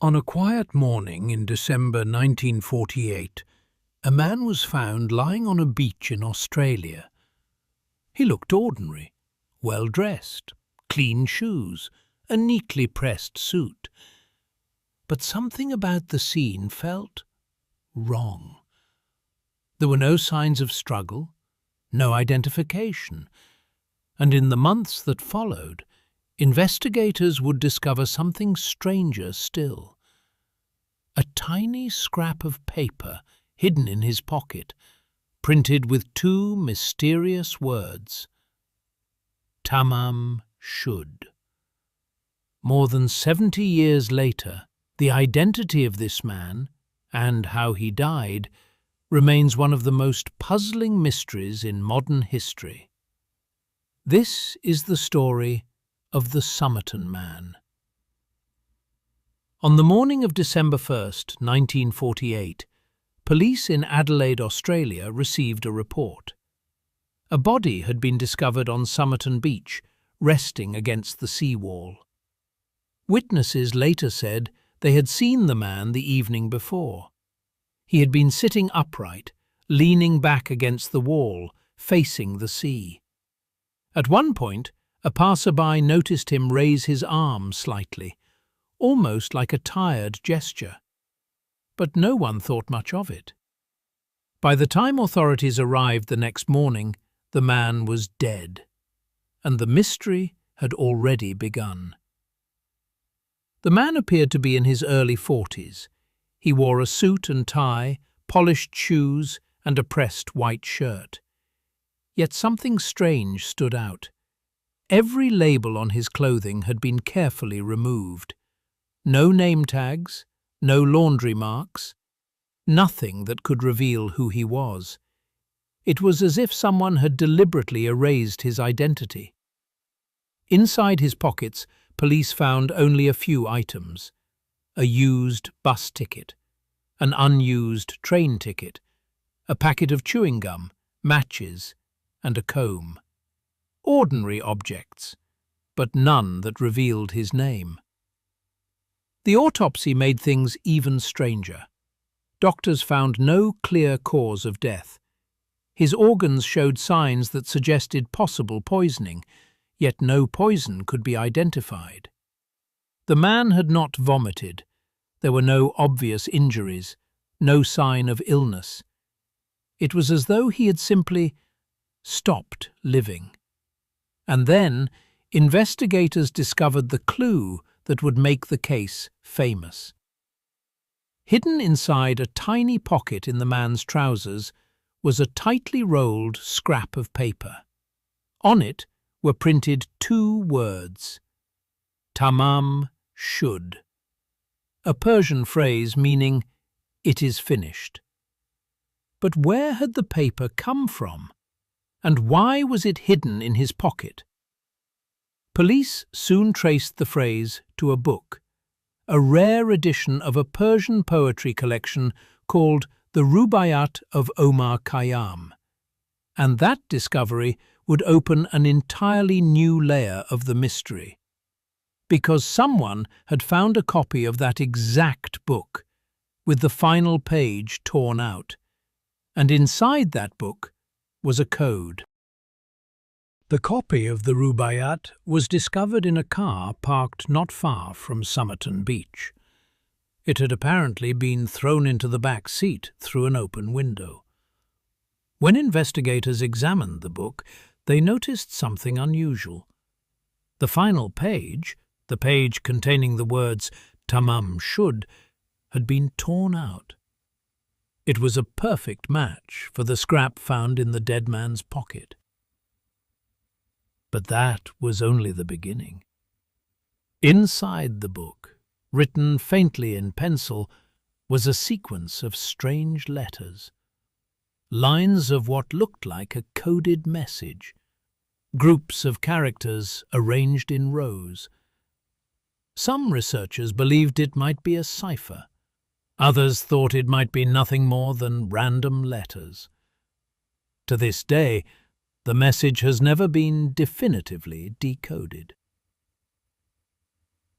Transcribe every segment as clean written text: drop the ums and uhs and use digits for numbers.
On a quiet morning in December 1948, a man was found lying on a beach in Australia. He looked ordinary, well-dressed, clean shoes, a neatly pressed suit. But something about the scene felt wrong. There were no signs of struggle, no identification, and in the months that followed, investigators would discover something stranger still. A tiny scrap of paper hidden in his pocket, printed with two mysterious words: Tamam Shud. More than 70 years later, the identity of this man, and how he died, remains one of the most puzzling mysteries in modern history. This is the story of the Somerton Man. On the morning of December 1st, 1948, police in Adelaide, Australia received a report. A body had been discovered on Somerton Beach, resting against the seawall. Witnesses later said they had seen the man the evening before. He had been sitting upright, leaning back against the wall, facing the sea. At one point, a passerby noticed him raise his arm slightly, almost like a tired gesture. But no one thought much of it. By the time authorities arrived the next morning, the man was dead, and the mystery had already begun. The man appeared to be in his early 40s. He wore a suit and tie, polished shoes, and a pressed white shirt. Yet something strange stood out. Every label on his clothing had been carefully removed. No name tags, no laundry marks, nothing that could reveal who he was. It was as if someone had deliberately erased his identity. Inside his pockets, police found only a few items: a used bus ticket, an unused train ticket, a packet of chewing gum, matches, and a comb. Ordinary objects, but none that revealed his name. The autopsy made things even stranger. Doctors found no clear cause of death. His organs showed signs that suggested possible poisoning, yet no poison could be identified. The man had not vomited. There were no obvious injuries, no sign of illness. It was as though he had simply stopped living. And then, investigators discovered the clue that would make the case famous. Hidden inside a tiny pocket in the man's trousers was a tightly rolled scrap of paper. On it were printed two words: Tamam Shud, a Persian phrase meaning "it is finished." But where had the paper come from? And why was it hidden in his pocket? Police soon traced the phrase to a book, a rare edition of a Persian poetry collection called the Rubaiyat of Omar Khayyam. And that discovery would open an entirely new layer of the mystery. Because someone had found a copy of that exact book, with the final page torn out. And inside that book was a code. The copy of the Rubaiyat was discovered in a car parked not far from Somerton Beach. It had apparently been thrown into the back seat through an open window. When investigators examined the book, they noticed something unusual. The final page, the page containing the words Tamam Shud, had been torn out. It was a perfect match for the scrap found in the dead man's pocket. But that was only the beginning. Inside the book, written faintly in pencil, was a sequence of strange letters. Lines of what looked like a coded message. Groups of characters arranged in rows. Some researchers believed it might be a cipher. Others thought it might be nothing more than random letters. To this day, the message has never been definitively decoded.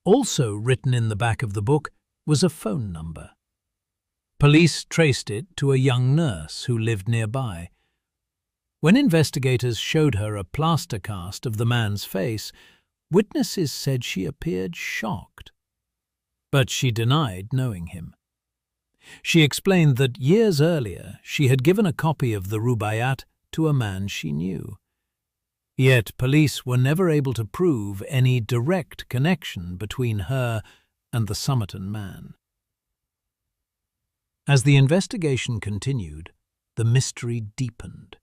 Also written in the back of the book was a phone number. Police traced it to a young nurse who lived nearby. When investigators showed her a plaster cast of the man's face, witnesses said she appeared shocked. But she denied knowing him. She explained that years earlier she had given a copy of the Rubaiyat to a man she knew. Yet police were never able to prove any direct connection between her and the Somerton Man. As the investigation continued, the mystery deepened.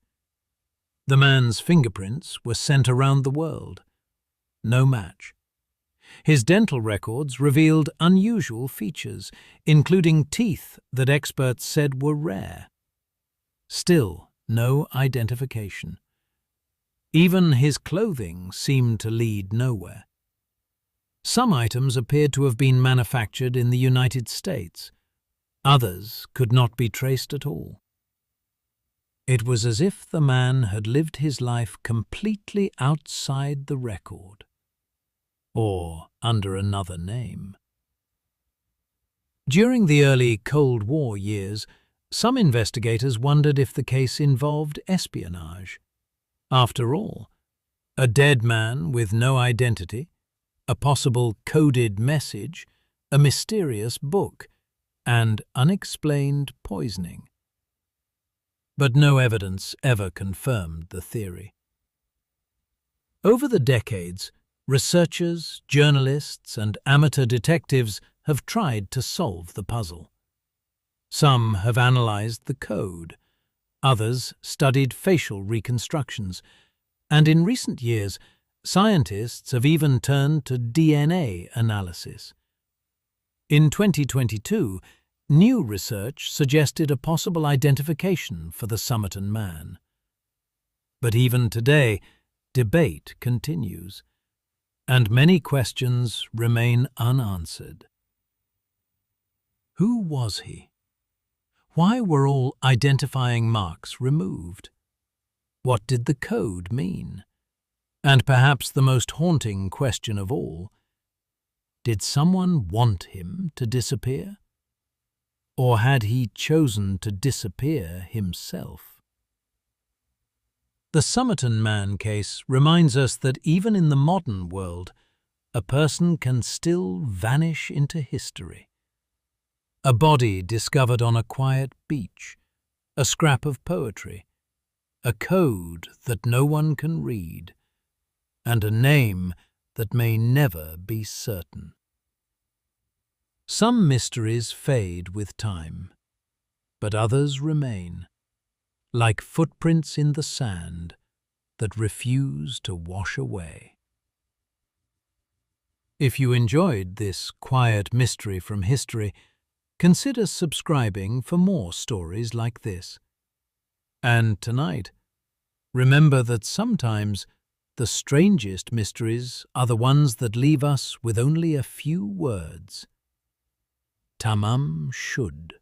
The man's fingerprints were sent around the world. No match. His dental records revealed unusual features, including teeth that experts said were rare. Still, no identification. Even his clothing seemed to lead nowhere. Some items appeared to have been manufactured in the United States. Others could not be traced at all. It was as if the man had lived his life completely outside the record, or under another name. During the early Cold War years, some investigators wondered if the case involved espionage. After all, a dead man with no identity, a possible coded message, a mysterious book, and unexplained poisoning. But no evidence ever confirmed the theory. Over the decades, researchers, journalists, and amateur detectives have tried to solve the puzzle. Some have analyzed the code, others studied facial reconstructions, and in recent years, scientists have even turned to DNA analysis. In 2022, new research suggested a possible identification for the Somerton Man. But even today, debate continues, and many questions remain unanswered. Who was he? Why were all identifying marks removed? What did the code mean? And perhaps the most haunting question of all, did someone want him to disappear? Or had he chosen to disappear himself? The Somerton Man case reminds us that even in the modern world, a person can still vanish into history. A body discovered on a quiet beach, a scrap of poetry, a code that no one can read, and a name that may never be certain. Some mysteries fade with time, but others remain, like footprints in the sand that refuse to wash away. If you enjoyed this quiet mystery from history, consider subscribing for more stories like this. And tonight, remember that sometimes the strangest mysteries are the ones that leave us with only a few words. Tamam Shud.